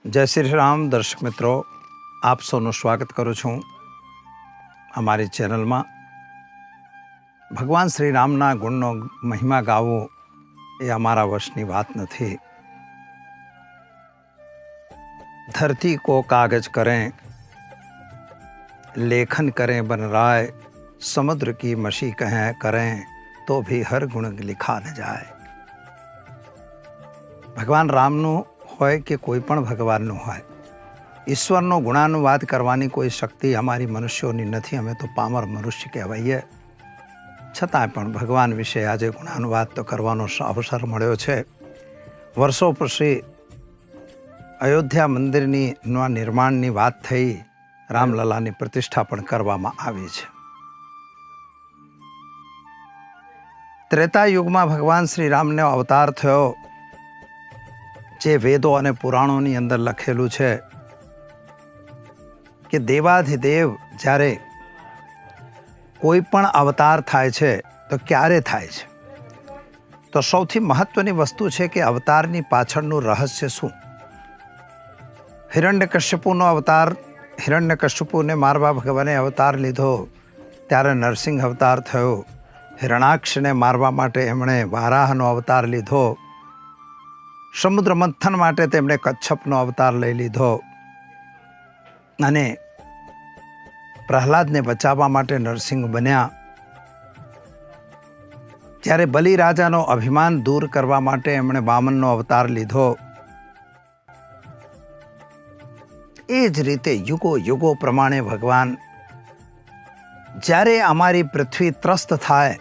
જય શ્રી રામ દર્શક મિત્રો, આપ સૌનું સ્વાગત કરું છું અમારી ચેનલમાં. ભગવાન શ્રી રામના ગુણનો મહિમા ગાવો એ અમારા વશની વાત નથી. ધરતી કો કાગજ કરેं લેખન करें बनराय, समुद्र की मशी कहें करें तो भी हर गुण लिखा न जाए. ભગવાન રામનું હોય કે કોઈ પણ ભગવાનનું હોય, ઈશ્વરનો ગુણાનુવાદ કરવાની કોઈ શક્તિ અમારી મનુષ્યોની નથી. અમે તો પામર મનુષ્ય કહેવાઈએ. છતાંય પણ ભગવાન વિશે આજે ગુણાનુવાદ તો કરવાનો અવસર મળ્યો છે. વર્ષો પછી અયોધ્યા મંદિરની નિર્માણની વાત થઈ, રામલલાની પ્રતિષ્ઠા પણ કરવામાં આવી છે. ત્રેતા યુગમાં ભગવાન શ્રી રામનો અવતાર થયો, જે વેદો અને પુરાણોની અંદર લખેલું છે કે દેવાધિદેવ જ્યારે કોઈ પણ અવતાર થાય છે તો ક્યારે થાય છે, તો સૌથી મહત્વની વસ્તુ છે કે અવતારની પાછળનું રહસ્ય શું. હિરણ્યકશ્યપુનો અવતાર, હિરણ્યકશ્યપુને મારવા ભગવાને અવતાર લીધો ત્યારે નરસિંહ અવતાર થયો. હિરણાક્ષને મારવા માટે એમણે વારાહનો અવતાર લીધો. સમુદ્ર મંથન માટે તેમણે કચ્છપનો અવતાર લઈ લીધો. અને પ્રહલાદને બચાવવા માટે નરસિંહ બન્યા. જ્યારે બલિરાજાનો અભિમાન દૂર કરવા માટે એમણે વામનનો અવતાર લીધો. એ જ રીતે યુગો યુગો પ્રમાણે ભગવાન જ્યારે અમારી પૃથ્વી ત્રસ્ત થાય,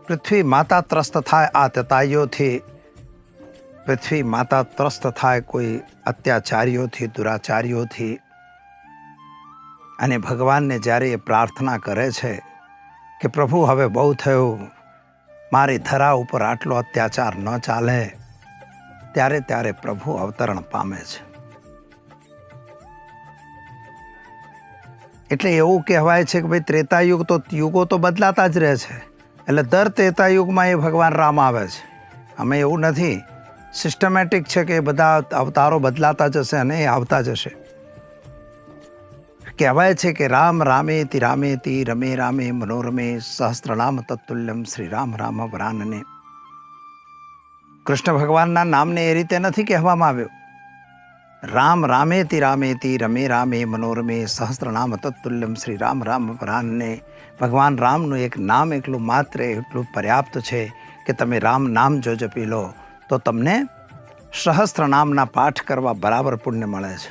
પૃથ્વી માતા ત્રસ્ત થાય, આ તતાઈઓથી પૃથ્વી માતા ત્રસ્ત થાય કોઈ અત્યાચારીઓથી, દુરાચારીઓથી, અને ભગવાનને જ્યારે એ પ્રાર્થના કરે છે કે પ્રભુ હવે બહુ થયું, મારી ધરા ઉપર આટલો અત્યાચાર ન ચાલે, ત્યારે પ્રભુ અવતરણ પામે છે. એટલે એવું કહેવાય છે કે ભાઈ ત્રેતાયુગ તો યુગો તો બદલાતા જ રહે છે, એટલે દર ત્રેતાયુગમાં એ ભગવાન રામ આવે છે. અમે એવું નથી, સિસ્ટમેટિક છે કે બધા અવતારો બદલાતા જશે અને એ આવતા જશે. કહેવાય છે કે રામ રામેતિ રામેતિ રમે રામે મનોરમે સહસ્ત્રનામ તત્તુલ્યમ શ્રી રામ રામ વરાનને. કૃષ્ણ ભગવાનના નામને એ રીતે નથી કહેવામાં આવ્યું. રામ રામેતિ રામેતિ રમે રામે મનોરમે સહસ્ત્રનામ તત્તુલ્યમ શ્રી રામ રામ વરાનને. ભગવાન રામનું એક નામ એટલું માત્ર એટલું પર્યાપ્ત છે કે તમે રામ નામ જો જપી લો તો તમને સહસ્ત્ર નામના પાઠ કરવા બરાબર પુણ્ય મળે છે.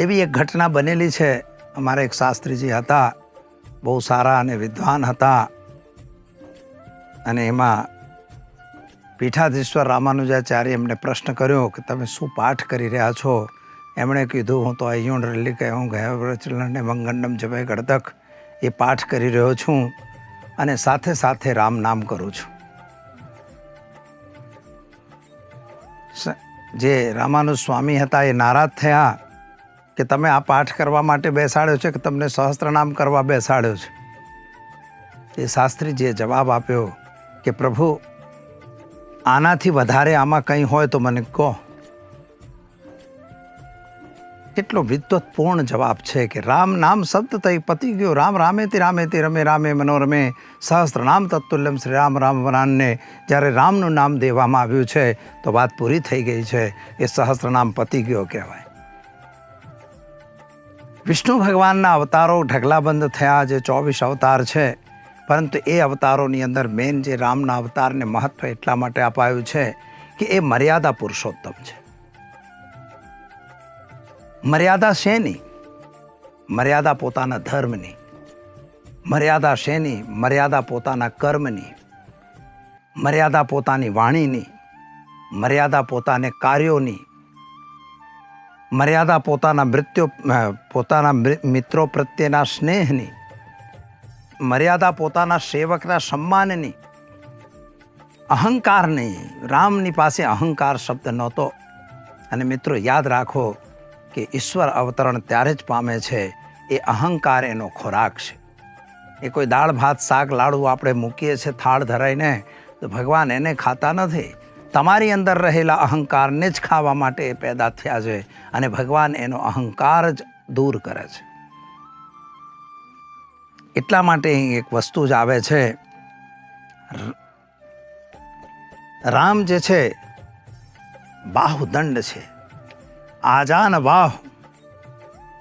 એવી એક ઘટના બનેલી છે. અમારા એક શાસ્ત્રીજી હતા, બહુ સારા અને વિદ્વાન હતા, અને એમાં પીઠાધીશ્વર રામાનુજાચાર્ય એમને પ્રશ્ન કર્યો કે તમે શું પાઠ કરી રહ્યા છો. એમણે કીધું, હું તો અయ్యోણ રલી કે હું ગયા પ્રચલનને મંગંડમ જપે ગળતક એ પાઠ કરી રહ્યો છું, અને સાથે સાથે રામ નામ કરું છું. જે રામાનુજ સ્વામી હતા એ નારાજ થયા કે તમે આ પાઠ કરવા માટે બેસાડ્યો છે કે તમને સહસ્ત્રનામ કરવા બેસાડ્યો છે. એ શાસ્ત્રીજીએ જવાબ આપ્યો કે પ્રભુ, આનાથી વધારે આમાં કંઈ હોય તો મને કહો. કેટલો વિદ્વત્પૂર્ણ જવાબ છે કે રામ નામ શબ્દ તઈ પતી ગયો. રામ રામેતિ રામેતિ રમે રામે મનોરમે સહસ્ત્રનામ તત્તુલ્યમ શ્રી રામ રામ વરાનને. જ્યારે રામનું નામ દેવામાં આવ્યું છે તો વાત પૂરી થઈ ગઈ છે. એ સહસ્ત્રનામ પતી ગયો કહેવાય. વિષ્ણુ ભગવાનના અવતારો ઢગલાબંધ થયા, જે 24 અવતાર છે, પરંતુ એ અવતારોની અંદર મેન જે રામના અવતારને મહત્વ એટલા માટે અપાયું છે કે એ મર્યાદા પુરુષોત્તમ છે. મર્યાદા શેની? મર્યાદા પોતાના ધર્મની. મર્યાદા શેની? મર્યાદા પોતાના કર્મની. મર્યાદા પોતાની વાણીની. મર્યાદા પોતાને કાર્યોની. મર્યાદા પોતાના મિત્રો પ્રત્યેના સ્નેહની. મર્યાદા પોતાના સેવકના સન્માનની. અહંકાર નહીં. રામની પાસે અહંકાર શબ્દ નહોતો. અને મિત્રો યાદ રાખો કે ઈશ્વર અવતરણ ત્યારે જ પામે છે એ અહંકાર એનો ખોરાક છે. એ કોઈ દાળ ભાત શાક લાડુ આપણે મૂકીએ છીએ થાળ ધરાઈને તો ભગવાન એને ખાતા નથી. તમારી અંદર રહેલા અહંકારને જ ખાવા માટે એ પેદા થયા છે અને ભગવાન એનો અહંકાર જ દૂર કરે છે. એટલા માટે અહીં એક વસ્તુ જ આવે છે, રામ જે છે બાહુદંડ છે, આજાન વાહુ.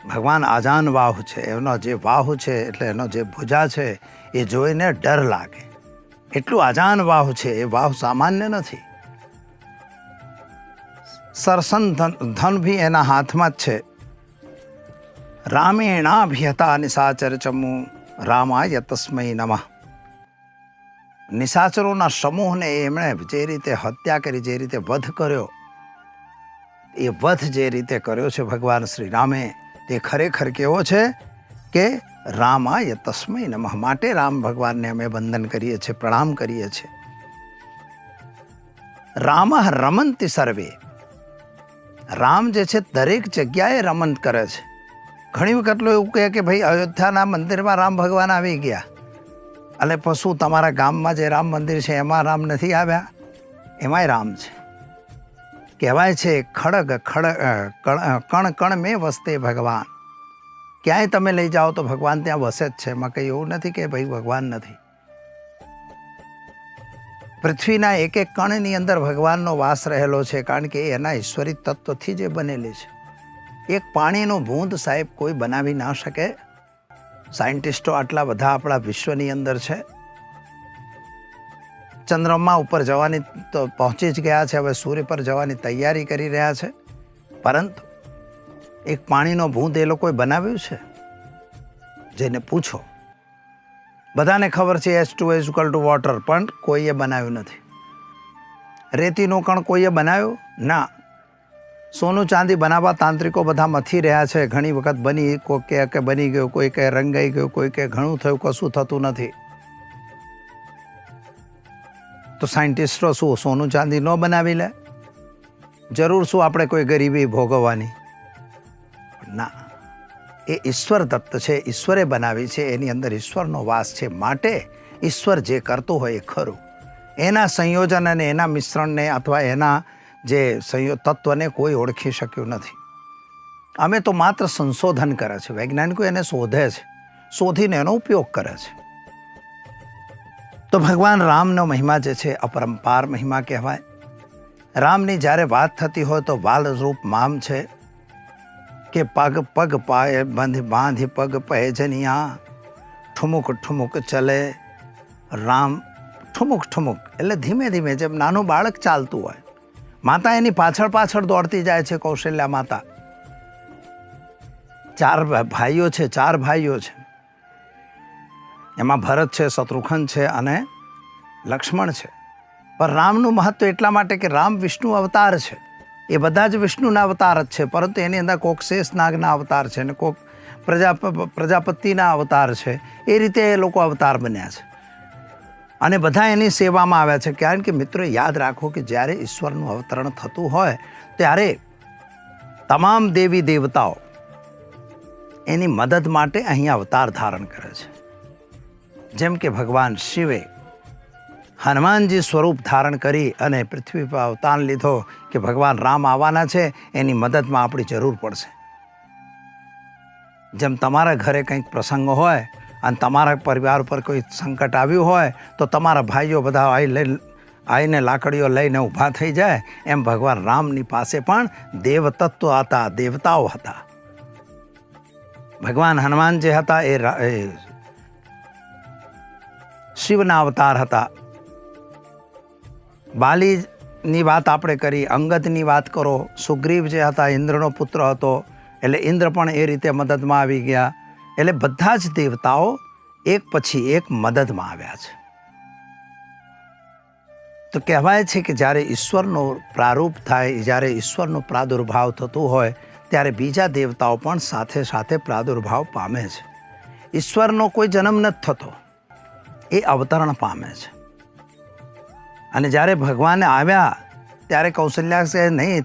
ભગવાન આજાન વાહુ છે. એનો જે વાહુ છે એટલે એનો જે ભુજા છે એ જોઈને ડર લાગે એટલું આજાન વાહુ છે. એ વાહુ સામાન્ય નથી. સરસન ધન ભી એના હાથમાં જ છે. રામેણાભ્યતા નિશાચર ચમુ રામાય તસ્મૈ નમઃ. નિશાચરોના સમૂહને એમણે જે રીતે હત્યા કરી, જે રીતે વધ કર્યો, એ વધ જે રીતે કર્યો છે ભગવાન શ્રી રામે, તે ખરેખર કેવો છે કે રામાય તસ્મૈ નમઃ. માટે રામ ભગવાનને અમે વંદન કરીએ છીએ, પ્રણામ કરીએ છીએ. રામઃ રમંતિ સર્વે. રામ જે છે દરેક જગ્યાએ રમન કરે છે. ઘણી વખત લોકો એવું કહે કે ભાઈ અયોધ્યાના મંદિરમાં રામ ભગવાન આવી ગયા, એટલે પછી તમારા ગામમાં જે રામ મંદિર છે એમાં રામ નથી આવ્યા? એમાંય રામ છે. કહેવાય છે ખડગ કણ કણ મેં વસતે ભગવાન. ક્યાંય તમે લઈ જાઓ તો ભગવાન ત્યાં વસે જ છે. એમાં કંઈ એવું નથી કે ભાઈ ભગવાન નથી. પૃથ્વીના એક એક કણની અંદર ભગવાનનો વાસ રહેલો છે, કારણ કે એના ઈશ્વરી તત્વથી જે બનેલી છે. એક પાણીનો બૂંદ સાહેબ કોઈ બનાવી ના શકે. સાયન્ટિસ્ટો આટલા બધા આપણા વિશ્વની અંદર છે. ચંદ્રમા ઉપર જવાની તો પહોંચી જ ગયા છે, હવે સૂર્ય પર જવાની તૈયારી કરી રહ્યા છે. પરંતુ એક પાણીનો બૂંદ એ લોકોએ બનાવ્યું છે? જેને પૂછો, બધાને ખબર છે H2 = વોટર, પણ કોઈએ બનાવ્યું નથી. રેતીનો કણ કોઈએ બનાવ્યો ના. સોનું ચાંદી બનાવવા તાંત્રિકો બધા મથી રહ્યા છે. ઘણી વખત બની, કોઈ કહે કે બની ગયું, કોઈ કહે રંગાઈ ગયું, કોઈ કહે ઘણું થયું, કશું થતું નથી. તો સાયન્ટિસ્ટો શું સોનું ચાંદી ન બનાવી લે? જરૂર શું આપણે કોઈ ગરીબી ભોગવવાની? ના, એ ઈશ્વર દત્ત છે, ઈશ્વરે બનાવી છે, એની અંદર ઈશ્વરનો વાસ છે. માટે ઈશ્વર જે કરતું હોય એ ખરું. એના સંયોજન અને એના મિશ્રણને અથવા એના જે તત્વને કોઈ ઓળખી શક્યું નથી. અમે તો માત્ર સંશોધન કરે છે. વૈજ્ઞાનિકો એને શોધે છે, શોધીને એનો ઉપયોગ કરે છે. તો ભગવાન રામનો મહિમા જે છે અપરંપાર મહિમા કહેવાય. રામની જ્યારે વાત થતી હોય તો વાલ રૂપ મામ છે કે પગ પગ પાય બાંધી પગ પહેજનિયા, ઠુમુક ઠુમુક ચલે રામ. ઠુમુક ઠુમુક એટલે ધીમે ધીમે, જેમ નાનું બાળક ચાલતું હોય. માતા એની પાછળ પાછળ દોડતી જાય છે. કૌશલ્યા માતા. 4 ભાઈઓ છે, 4 ભાઈઓ છે. એમાં ભરત છે, શત્રુઘ્ન છે અને લક્ષ્મણ છે. પણ રામનું મહત્વ એટલા માટે કે રામ વિષ્ણુ અવતાર છે. એ બધા જ વિષ્ણુના અવતાર જ છે, પરંતુ એની અંદર કોક શેષ નાગના અવતાર છે અને કોક પ્રજાપતિના અવતાર છે. એ રીતે એ લોકો અવતાર બન્યા છે અને બધા એની સેવામાં આવ્યા છે. કારણ કે મિત્રો યાદ રાખો કે જ્યારે ઈશ્વરનું અવતરણ થતું હોય ત્યારે તમામ દેવી દેવતાઓ એની મદદ માટે અહીં અવતાર ધારણ કરે છે. જેમ કે ભગવાન શિવે હનુમાનજી સ્વરૂપ ધારણ કરી અને પૃથ્વી પર અવતાર લીધો કે ભગવાન રામ આવવાના છે, એની મદદમાં આપણી જરૂર પડશે. જેમ તમારા ઘરે કંઈક પ્રસંગ હોય અને તમારા પરિવાર પર કોઈ સંકટ આવ્યું હોય તો તમારા ભાઈઓ બધા આવીને લાકડીઓ લઈને ઊભા થઈ જાય. એમ ભગવાન રામની પાસે પણ દેવતત્વ હતા, દેવતાઓ હતા. ભગવાન હનુમાન જે હતા એ શિવના અવતાર હતા. બાલીની વાત આપણે કરી, અંગદની વાત કરો. સુગ્રીવ જે હતા ઇન્દ્રનો પુત્ર હતો, એટલે ઇન્દ્ર પણ એ રીતે મદદમાં આવી ગયા. એટલે બધા જ દેવતાઓ એક પછી એક મદદમાં આવ્યા છે. તો કહેવાય છે કે જ્યારે ઈશ્વરનો પ્રારૂપ થાય, જ્યારે ઈશ્વરનો પ્રાદુર્ભાવ થતું હોય ત્યારે બીજા દેવતાઓ પણ સાથે સાથે પ્રાદુર્ભાવ પામે છે. ઈશ્વરનો કોઈ જન્મ નથી થતો, એ અવતરણ પામે છે. અને જ્યારે ભગવાન આવ્યા ત્યારે કૌશલ્યા છે નહીં,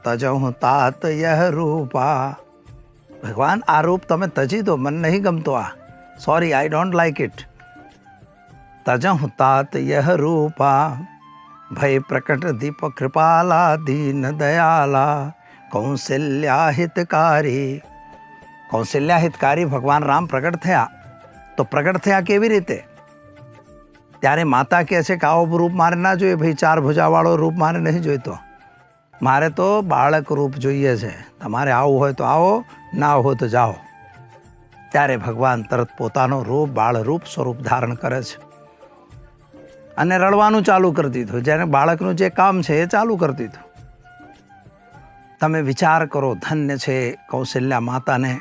તજહુ તાત યહ રૂપા. ભગવાન આ રૂપ તમે તજી દો, મને નહીં ગમતો આ, sorry I don't like it. તજહુ તાત યહ રૂપા ભય પ્રકટ દીપ કૃપાલા દીન દયાલા કૌશલ્યા હિતકારી. કૌશલ્યા હિતકારી ભગવાન રામ પ્રગટ થયા. તો પ્રગટ થયા કેવી રીતે? ત્યારે માતા કહે છે કે આવો રૂપ મારે ના જોઈએ ભાઈ, 4 ભુજાવાળો રૂપ મારે નહીં જોઈતો, મારે તો બાળક રૂપ જોઈએ છે. તમારે આવું હોય તો આવો, ના હોય તો જાઓ. ત્યારે ભગવાન તરત પોતાનો રૂપ બાળ રૂપ સ્વરૂપ ધારણ કરે છે અને રડવાનું ચાલુ કરી દીધું. જેને બાળકનું જે કામ છે એ ચાલુ કરી દીધું. તમે વિચાર કરો, ધન્ય છે કૌશલ્યા માતાને.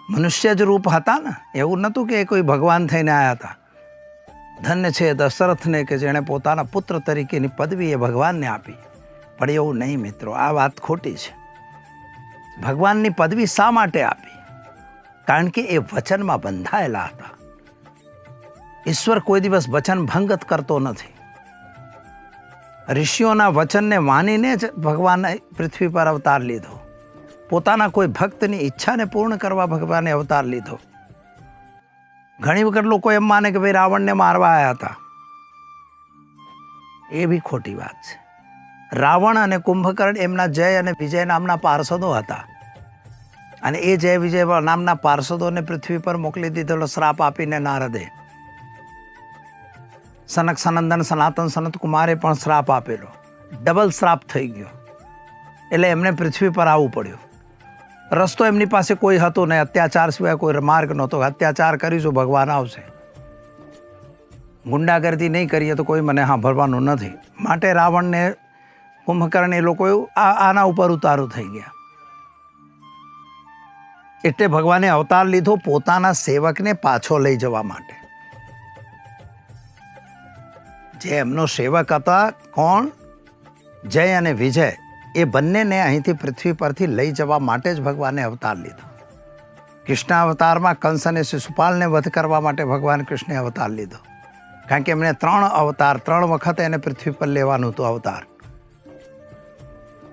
મનુષ્ય જ રૂપ હતા ને, એવું નહોતું કે કોઈ ભગવાન થઈને આવ્યા હતા. ધન્ય છે દશરથને કે જેણે પોતાના પુત્ર તરીકેની પદવી એ ભગવાનને આપી. પણ એવું નહીં મિત્રો, આ વાત ખોટી છે. ભગવાનની પદવી શા માટે આપી? કારણ કે એ વચનમાં બંધાયેલા હતા. ઈશ્વર કોઈ દિવસ વચન ભંગ કરતો નથી. ઋષિઓના વચનને માનીને જ ભગવાને પૃથ્વી પર અવતાર લીધો. પોતાના કોઈ ભક્તની ઈચ્છાને પૂર્ણ કરવા ભગવાને અવતાર લીધો. ઘણી વખત લોકો એમ માને કે ભાઈ રાવણને મારવા આવ્યા હતા. એ બી ખોટી વાત છે. રાવણ અને કુંભકર્ણ એમના જય અને વિજય નામના પાર્ષદો હતા. અને એ જય વિજય નામના પાર્ષદોને પૃથ્વી પર મોકલી દીધેલો શ્રાપ આપીને નારદે. સનક સનંદન સનાતન સનત કુમારે પણ શ્રાપ આપેલો. ડબલ શ્રાપ થઈ ગયો. એટલે એમને પૃથ્વી પર આવવું પડ્યું. રસ્તો એમની પાસે કોઈ હતો નહીં. અત્યાચાર સિવાય કોઈ માર્ગ નહોતો. અત્યાચાર કરીશું ભગવાન આવશે, ગુંડાગર્દી નહીં કરીએ તો કોઈ મને સાંભળવાનું નથી. માટે રાવણને કુંભકર્ણ એ લોકો આના ઉપર ઉતારું થઈ ગયા. એટલે ભગવાને અવતાર લીધો પોતાના સેવકને પાછો લઈ જવા માટે. જે એમનો સેવક હતા, કોણ? જય અને વિજય. એ બંનેને અહીંથી પૃથ્વી પરથી લઈ જવા માટે જ ભગવાને અવતાર લીધો. કૃષ્ણ અવતારમાં કંસ અને શિશુપાલને વધ કરવા માટે ભગવાન કૃષ્ણે અવતાર લીધો. કારણ કે એમણે 3 અવતાર, 3 વખત એને પૃથ્વી પર લેવાનું હતું અવતાર.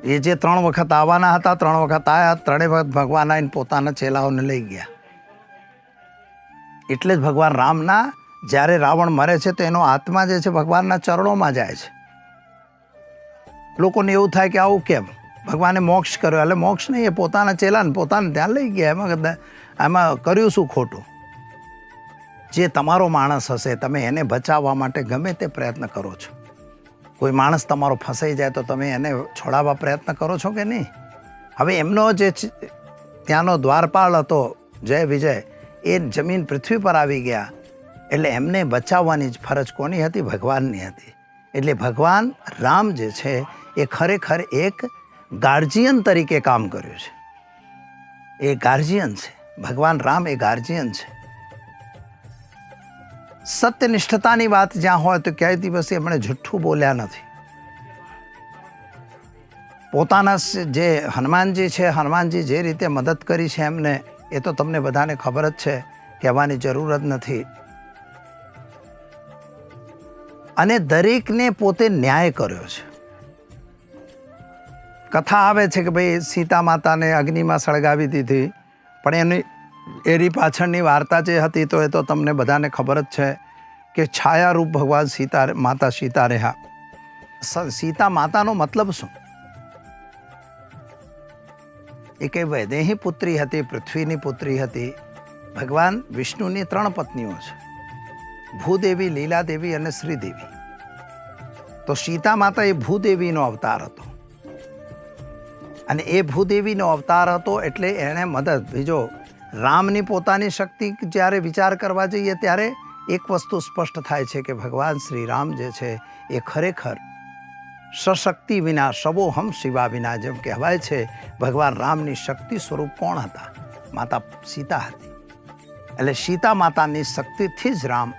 એ જે 3 વખત આવવાના હતા, 3 વખત આવ્યા, 3 વખત ભગવાન આવીને પોતાના ચેલાઓને લઈ ગયા. એટલે જ ભગવાન રામના જ્યારે રાવણ મરે છે તો એનો આત્મા જે છે ભગવાનના ચરણોમાં જાય છે. લોકોને એવું થાય કે આવું કેમ? ભગવાને મોક્ષ કર્યો. એટલે મોક્ષ નહીં, એ પોતાના ચેલાને પોતાને ત્યાં લઈ ગયા. એમાં કર્યું શું ખોટું? જે તમારો માણસ હશે તમે એને બચાવવા માટે ગમે તે પ્રયત્ન કરો છો. કોઈ માણસ તમારો ફસાઈ જાય તો તમે એને છોડાવવા પ્રયત્ન કરો છો કે નહીં? હવે એમનો જે ત્યાંનો દ્વારપાળ હતો જય વિજય, એ જમીન પૃથ્વી પર આવી ગયા. એટલે એમને બચાવવાની જ ફરજ કોની હતી? ભગવાનની હતી. એટલે ભગવાન રામ જે છે એ ખરેખર એક ગાર્જિયન તરીકે કામ કર્યું છે. એ ગાર્જિયન છે. ભગવાન રામ એ ગાર્જિયન છે. સત્યનિષ્ઠતાની વાત જ્યાં હોય તો ક્યાંય દિવસે એમણે જુઠ્ઠું બોલ્યા નથી. પોતાના જે હનુમાનજી છે, હનુમાનજી જે રીતે મદદ કરી છે એમને, એ તો તમને બધાને ખબર જ છે, કહેવાની જરૂર જ નથી. અને દરેકને પોતે ન્યાય કર્યો છે. કથા આવે છે કે ભાઈ સીતા માતાને અગ્નિમાં સળગાવી દીધી, પણ એની પાછળની વાર્તા જે હતી તો એ તો તમને બધાને ખબર જ છે કે છાયારૂપ ભગવાન માતા સીતા રહ્યા. સીતા માતાનો મતલબ શું? એ કઈ વૈદેહી પુત્રી હતી, પૃથ્વીની પુત્રી હતી. ભગવાન વિષ્ણુની 3 પત્નીઓ છે, ભૂદેવી, લીલાદેવી અને શ્રીદેવી. તો સીતા માતા એ ભૂદેવીનો અવતાર હતો. અને એ ભૂદેવીનો અવતાર હતો એટલે એણે મદદ. બીજો રામની પોતાની શક્તિ જ્યારે વિચાર કરવા જઈએ ત્યારે એક વસ્તુ સ્પષ્ટ થાય છે કે ભગવાન શ્રી રામ જે છે એ ખરેખર સશક્તિ વિના સવોહમ શિવા વિના, જેમ કહેવાય છે. ભગવાન રામની શક્તિ સ્વરૂપ કોણ હતા? માતા સીતા હતી. એટલે સીતા માતાની શક્તિથી જ રામ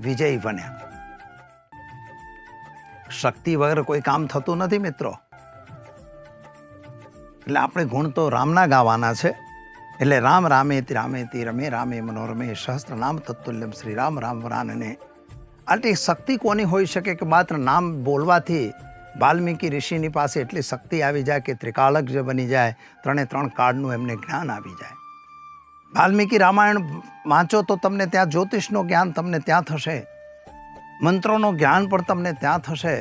વિજયી બન્યા. શક્તિ વગર કોઈ કામ થતું નથી મિત્રો. એટલે આપણે ગુણ તો રામના ગાવાના છે. એટલે રામ રામેતિ રામેતિ રમે રામે મનોરમે સહસ્ત્ર નામ તત્તુલ્યમ શ્રી રામ રામ વરાનને. આટલી શક્તિ કોની હોઈ શકે કે માત્ર નામ બોલવાથી વાલ્મીકી ઋષિની પાસે એટલી શક્તિ આવી જાય કે ત્રિકાળજ્ઞ બની જાય, 3 કાળનું એમને જ્ઞાન આવી જાય. વાલ્મીકી રામાયણ વાંચો તો તમને ત્યાં જ્યોતિષનું જ્ઞાન તમને ત્યાં થશે. મંત્રોનું જ્ઞાન પણ તમને ત્યાં થશે,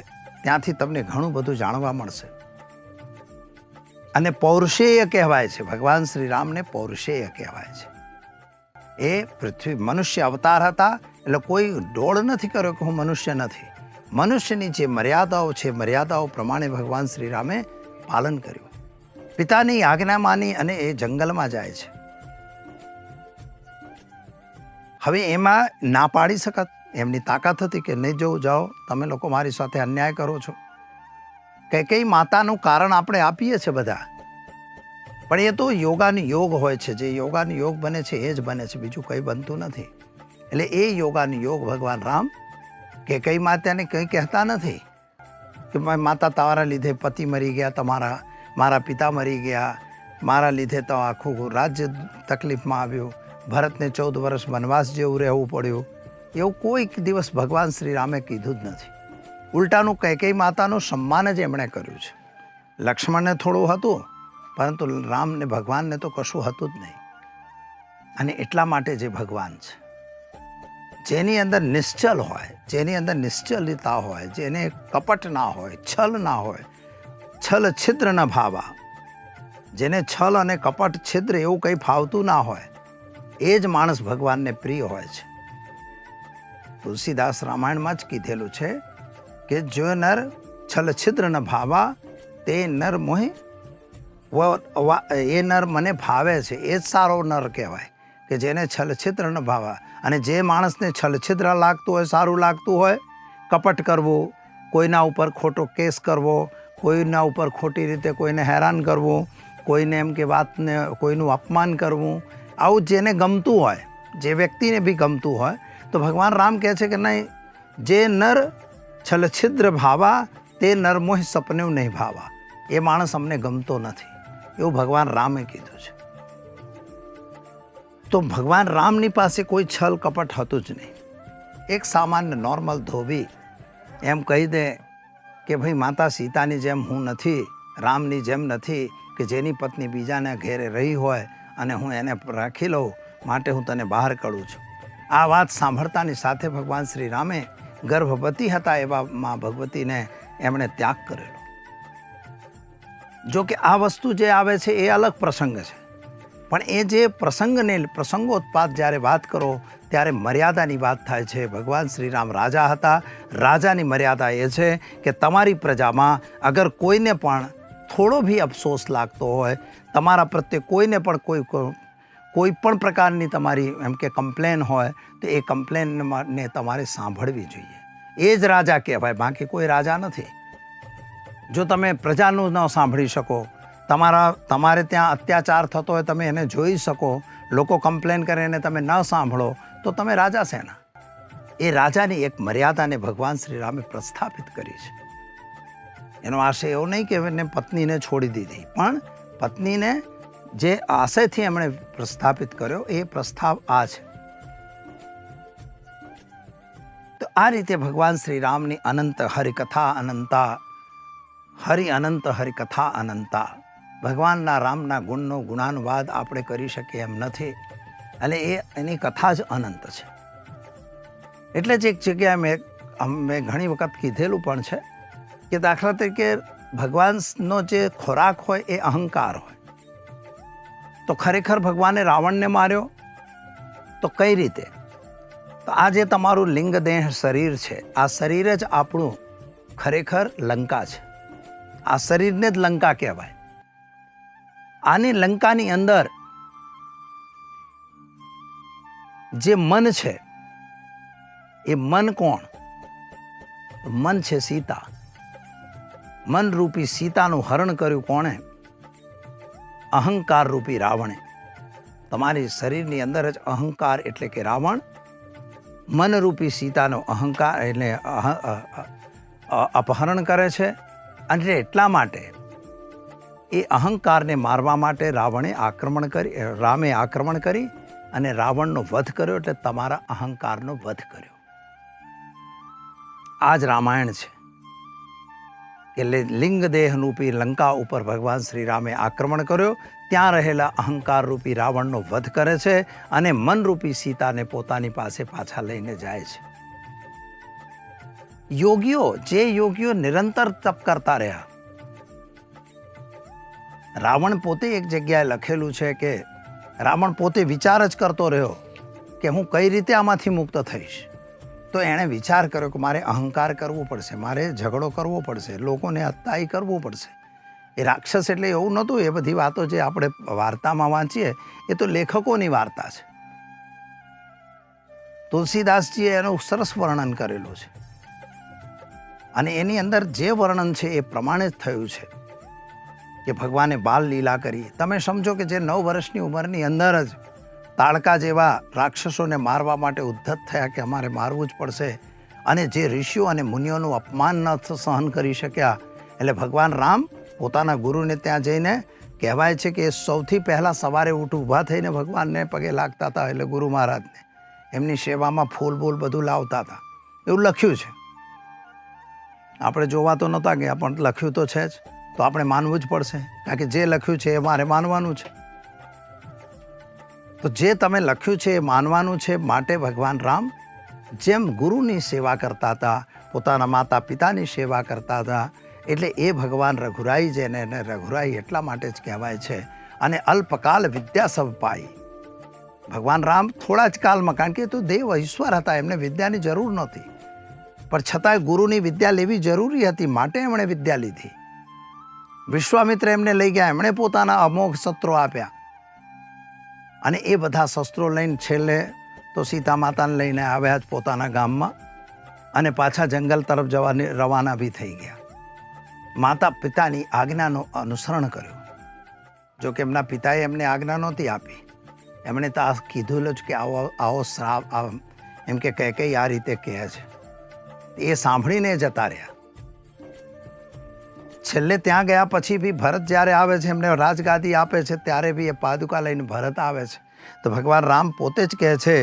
ત્યાંથી તમને ઘણું બધું જાણવા મળશે. અને પૌરુષેય કહેવાય છે, ભગવાન શ્રી રામને પૌરુષેય કહેવાય છે. એ પૃથ્વી મનુષ્ય અવતાર હતા, એટલે કોઈ ડોળ નથી કર્યો કે હું મનુષ્ય નથી. મનુષ્યની જે મર્યાદાઓ છે, મર્યાદાઓ પ્રમાણે ભગવાન શ્રી રામે પાલન કર્યું. પિતાની આજ્ઞા માની અને એ જંગલમાં જાય છે. હવે એમાં ના પાડી શકત, એમની તાકાત હતી કે નહીં જવું, જાઓ, તમે લોકો મારી સાથે અન્યાય કરો છો. કઈ માતાનું કારણ આપણે આપીએ છીએ બધા, પણ એ તો યોગાનું યોગ હોય છે. જે યોગાનું યોગ બને છે એ જ બને છે, બીજું કંઈ બનતું નથી. એટલે એ યોગાનું યોગ ભગવાન રામ કઈ માતાને કંઈ કહેતા નથી કે માતા તમારા લીધે પતિ મરી ગયા, મારા પિતા મરી ગયા, મારા લીધે તો આખું રાજ્ય તકલીફમાં આવ્યું, ભરતને 14 વર્ષ વનવાસ જેવું રહેવું પડ્યું. એવું કોઈ દિવસ ભગવાન શ્રી રામે કીધું જ નથી. ઉલટાનું કઈ માતાનું સન્માન જ એમણે કર્યું છે. લક્ષ્મણને થોડું હતું, પરંતુ રામને ભગવાનને તો કશું હતું જ નહીં. અને એટલા માટે જે ભગવાન છે, જેની અંદર નિશ્ચલ હોય, જેની અંદર નિશ્ચલિતા હોય, જેને કપટ ના હોય, છલ ના હોય, છલ છિદ્ર ન ભાવા, જેને છલ અને કપટ છિદ્ર એવું કંઈ ફાવતું ના હોય, એ જ માણસ ભગવાનને પ્રિય હોય છે. તુલસીદાસ રામાયણમાં જ કીધેલું છે કે જો નર છલ છિદ્ર ન ભાવા તે નર મોહે, એ નર મને ભાવે છે, એ જ સારો નર કહેવાય કે જેને છલ છિદ્ર ન ભાવા. અને જે માણસને છલ છિદ્ર લાગતું હોય, સારું લાગતું હોય, કપટ કરવું, કોઈના ઉપર ખોટો કેસ કરવો, કોઈના ઉપર ખોટી રીતે કોઈને હેરાન કરવું, કોઈને એમ કે વાતને કોઈનું અપમાન કરવું, આવું જેને ગમતું હોય, જે વ્યક્તિને બી ગમતું હોય, તો ભગવાન રામ કહે છે કે નહીં, જે નર છલ છિદ્ર ભાવા તે નર મોહ સપને નહીં ભાવા. એ માણસ અમને ગમતો નથી, એવું ભગવાન રામે કીધું છે. તો ભગવાન રામની પાસે કોઈ છલ કપટ હતું જ નહીં. એક સામાન્ય નોર્મલ ધોબી એમ કહી દે કે ભાઈ માતા સીતાની જેમ હું નથી, રામની જેમ નથી કે જેની પત્ની બીજાના ઘેરે રહી હોય અને હું એને રાખી લઉં, માટે હું તને બહાર કાઢું છું. આ વાત સાંભળતાની સાથે ભગવાન શ્રી રામે ગર્ભવતી હતા એવા મા ભગવતીને એમણે ત્યાગ કરેલો. જો કે આ વસ્તુ જે આવે છે એ અલગ પ્રસંગ છે, પણ એ જે પ્રસંગોત્પાદ જ્યારે વાત કરો ત્યારે મર્યાદાની વાત થાય છે. ભગવાન શ્રી રામ રાજા હતા. રાજાની મર્યાદા એ છે કે તમારી પ્રજામાં અગર કોઈને પણ થોડો બી અફસોસ લાગતો હોય, તમારા પ્રત્યે કોઈને પણ કોઈ પણ પ્રકારની તમારી એમ કે કમ્પ્લેન હોય, તો એ કમ્પ્લેનને તમારે સાંભળવી જોઈએ. એ જ રાજા કહેવાય, બાકી કોઈ રાજા નથી. જો તમે પ્રજાનું ન સાંભળી શકો, તમારે ત્યાં અત્યાચાર થતો હોય, તમે એને જોઈ શકો, લોકો કમ્પ્લેન કરે એને તમે ન સાંભળો, તો તમે રાજા શેના? એ રાજાની એક મર્યાદાને ભગવાન શ્રી રામે પ્રસ્થાપિત કરી છે. એનો આશય એવો નહીં કે એને પત્નીને છોડી દીધી, પણ પત્નીને જે આશયથી એમણે પ્રસ્થાપિત કર્યો એ પ્રસ્તાવ આ છે. તો આ રીતે ભગવાન શ્રી રામની અનંત હરિકથા અનંતા, હરિ અનંત હરિકથા અનંતા. ભગવાનના રામના ગુણનો ગુણાનુવાદ આપણે કરી શકીએ એમ નથી, એટલે એની કથા જ અનંત છે. એટલે જ એક જગ્યાએ મેં ઘણી વખત કીધેલું પણ છે કે દાખલા તરીકે ભગવાનનો જે ખોરાક હોય એ અહંકાર હોય. તો ખરેખર ભગવાને રાવણને માર્યો તો કઈ રીતે? તો આ જે તમારું લિંગ દેહ શરીર છે, આ શરીર જ આપણું ખરેખર લંકા છે. આ શરીરને જ લંકા કહેવાય. આની લંકાની અંદર જે મન છે, એ મન કોણ? મન છે સીતા. મન રૂપી સીતાનું હરણ કર્યું કોણે? અહંકાર રૂપી રાવણે. તમારી શરીરની અંદર જ અહંકાર એટલે કે રાવણ મનરૂપી સીતાનો અહંકાર એટલે અપહરણ કરે છે. અને એટલા માટે એ અહંકારને મારવા માટે રામે આક્રમણ કરી અને રાવણનો વધ કર્યો, એટલે તમારા અહંકારનો વધ કર્યો. આ જ રામાયણ છે કે લિંગ દેહરૂપી લંકા ઉપર ભગવાન શ્રી રામે આક્રમણ કર્યો, ત્યાં રહેલા અહંકાર રૂપી રાવણનો વધ કરે છે અને મનરૂપી સીતાને પોતાની પાસે પાછા લઈને જાય છે. યોગીઓ નિરંતર તપ કરતા રહ્યા. રાવણ પોતે એક જગ્યાએ લખેલું છે કે રાવણ પોતે વિચાર જ કરતો રહ્યો કે હું કઈ રીતે આમાંથી મુક્ત થઈશ. તો એણે વિચાર કર્યો કે મારે અહંકાર કરવો પડશે, મારે ઝઘડો કરવો પડશે, લોકોને અત્યાય કરવું પડશે. એ રાક્ષસ એટલે એવું નહોતું. એ બધી વાતો જે આપણે વાર્તામાં વાંચીએ એ તો લેખકોની વાર્તા છે. તુલસીદાસજીએ એનું સરસ વર્ણન કરેલું છે અને એની અંદર જે વર્ણન છે એ પ્રમાણે જ થયું છે કે ભગવાને બાલ લીલા કરી. તમે સમજો કે જે 9 વર્ષની ઉંમરની અંદર જ તાડકા જેવા રાક્ષસોને મારવા માટે ઉદ્ધત થયા કે અમારે મારવું જ પડશે, અને જે ઋષિઓ અને મુનિઓનું અપમાન ન સહન કરી શક્યા, એટલે ભગવાન રામ પોતાના ગુરુને ત્યાં જઈને કહેવાય છે કે સૌથી પહેલાં સવારે ઊભા થઈને ભગવાનને પગે લાગતા હતા. એટલે ગુરુ મહારાજને એમની સેવામાં ફૂલ બૂલ બધું લાવતા હતા. એવું લખ્યું છે. આપણે જોવા તો નહોતા ગયા પણ લખ્યું તો છે જ, તો આપણે માનવું જ પડશે, કારણ કે જે લખ્યું છે એ મારે માનવાનું છે. તો જે તમે લખ્યું છે એ માનવાનું છે. માટે ભગવાન રામ જેમ ગુરુની સેવા કરતા હતા, પોતાના માતા પિતાની સેવા કરતા હતા, એટલે એ ભગવાન રઘુરાઈ જેને એને રઘુરાઈ એટલા માટે જ કહેવાય છે. અને અલ્પકાલ વિદ્યા સબ પાઈ. ભગવાન રામ થોડા જ કાલમાં, કારણ કે તો દેવ ઈશ્વર હતા, એમને વિદ્યાની જરૂર નહોતી, પણ છતાંય ગુરુની વિદ્યા લેવી જરૂરી હતી, માટે એમણે વિદ્યા લીધી. વિશ્વામિત્ર એમને લઈ ગયા, એમણે પોતાના અમોઘ શસ્ત્રો આપ્યા, અને એ બધા શસ્ત્રો લઈને છેલ્લે તો સીતા માતાને લઈને આવ્યા જ પોતાના ગામમાં, અને પાછા જંગલ તરફ જવાની રવાના બી થઈ ગયા. માતા પિતાની આજ્ઞાનું અનુસરણ કર્યું. જો કે એમના પિતાએ એમને આજ્ઞા નહોતી આપી, એમણે તો આ કીધું જ કે આવો શ્રાપ, એમ કે કઈ આ રીતે કહે છે. એ સાંભળીને જતા રહ્યા. છેલ્લે ત્યાં ગયા પછી બી ભરત જ્યારે આવે છે, એમને રાજગાદી આપે છે, ત્યારે બી એ પાદુકા લઈને ભરત આવે છે. તો ભગવાન રામ પોતે જ કહે છે,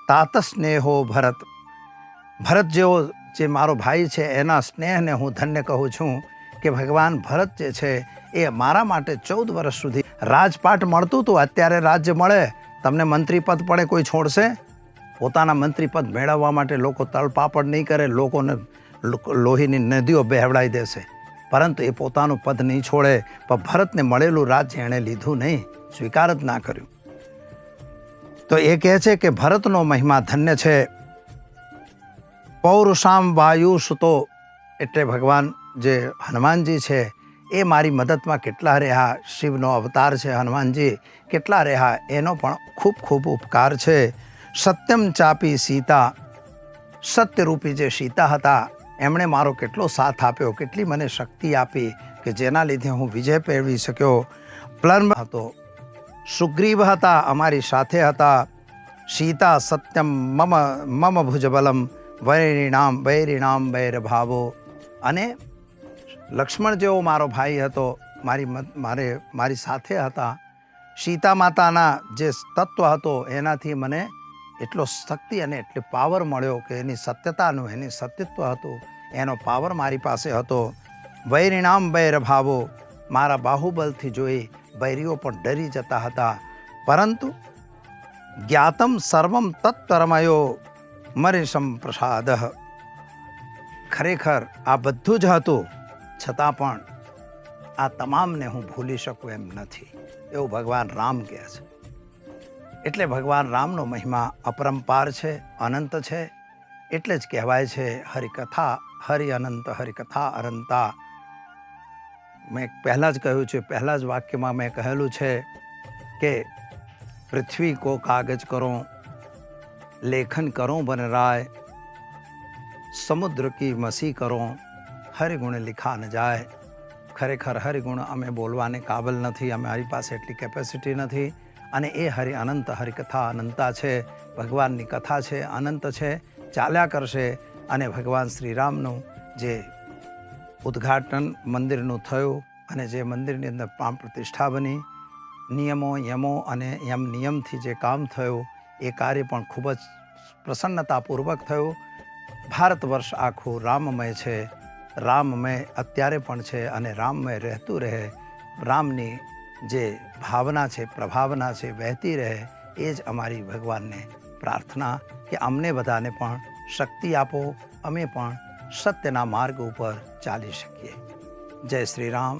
તાત સ્નેહો ભરત. ભરત જેવો જે મારો ભાઈ છે એના સ્નેહને હું ધન્ય કહું છું કે ભગવાન ભરત જે છે એ મારા માટે 14 વર્ષ સુધી રાજપાટ મળતું હતું. અત્યારે રાજ્ય મળે, તમને મંત્રીપદ પડે, કોઈ છોડશે? પોતાના મંત્રીપદ મેળવવા માટે લોકો તળપાપડ નહીં કરે, લોકોને લોહીની નદીઓ બહેવડાવી દેશે, પરંતુ એ પોતાનું પદ નહીં છોડે. પણ ભરતને મળેલું રાજ્ય એણે લીધું નહીં, સ્વીકાર જ ના કર્યું. તો એ કહે છે કે ભરતનો મહિમા ધન્ય છે. પૌરુષામ વાયુ સુતો, એટલે ભગવાન જે હનુમાનજી છે એ મારી મદદમાં કેટલા રહ્યા. શિવનો અવતાર છે હનુમાનજી, કેટલા રહ્યા એનો પણ ખૂબ ખૂબ ઉપકાર છે. સત્યમ ચાપી સીતા, સત્યરૂપી જે સીતા હતા એમણે મારો કેટલો સાથ આપ્યો, કેટલી મને શક્તિ આપી કે જેના લીધે હું વિજય મેળવી શક્યો. પ્લન્બ હતો, સુગ્રીવ હતા, અમારી સાથે હતા. સીતા સત્યમ મમ ભુજબલમ, વૈરીણામ વૈરભાવો. અને લક્ષ્મણ જેવો મારો ભાઈ હતો, મારી સાથે હતા. સીતા માતાના જે તત્વ હતો એનાથી મને એટલો શક્તિ અને એટલો પાવર મળ્યો કે એની સત્યતાનું, એની સત્યત્વ હતું, એનો પાવર મારી પાસે હતો. વૈરીણામ વૈરભાવો, મારા બાહુબલથી જોઈ વૈરીઓ પણ ડરી જતા હતા. પરંતુ જ્ઞાતમ સર્વમ તત્પરમયો મરીશમ પ્રસાદ. ખરેખર આ બધું જ હતું, છતાં પણ આ તમામને હું ભૂલી શકું એમ નથી, એવું ભગવાન રામ કહે છે. એટલે ભગવાન રામનો મહિમા અપરંપાર છે, અનંત છે. એટલે જ કહેવાય છે હરિકથા હરિ અનંત, હરિકથા અનંતા. મેં પહેલાં જ કહ્યું છે, પહેલાં જ વાક્યમાં મેં કહેલું છે કે પૃથ્વી કો કાગજ કરો, લેખન કરો બન રાય, સમુદ્ર કી મસી કરો, હરિગુણ લિખા ન જાય. ખરેખર હરિગુણ અમે બોલવાને કાબલ નથી, અમારી પાસે એટલી કેપેસિટી નથી. અને એ હરિ અનંત, હરિકથા અનંતા છે. ભગવાનની કથા છે, અનંત છે, ચાલ્યા કરશે. અને ભગવાન શ્રીરામનું જે ઉદ્ઘાટન મંદિરનું થયું અને જે મંદિરની અંદર પ્રાણ પ્રતિષ્ઠા બની, નિયમો યમો અને નિયમથી જે કામ થયું એ કાર્ય પણ ખૂબ જ પ્રસન્નતાપૂર્વક થયું. ભારત વર્ષ આખું રામમય છે, રામમય અત્યારે પણ છે અને રામમય રહેતું રહે. રામની જે ભાવના છે, પ્રભાવના છે, વહેતી રહે. એ જ અમારી ભગવાનને પ્રાર્થના કે અમને બધાને પણ શક્તિ આપો, અમે પણ સત્યના માર્ગ ઉપર ચાલી શકીએ. જય શ્રી રામ,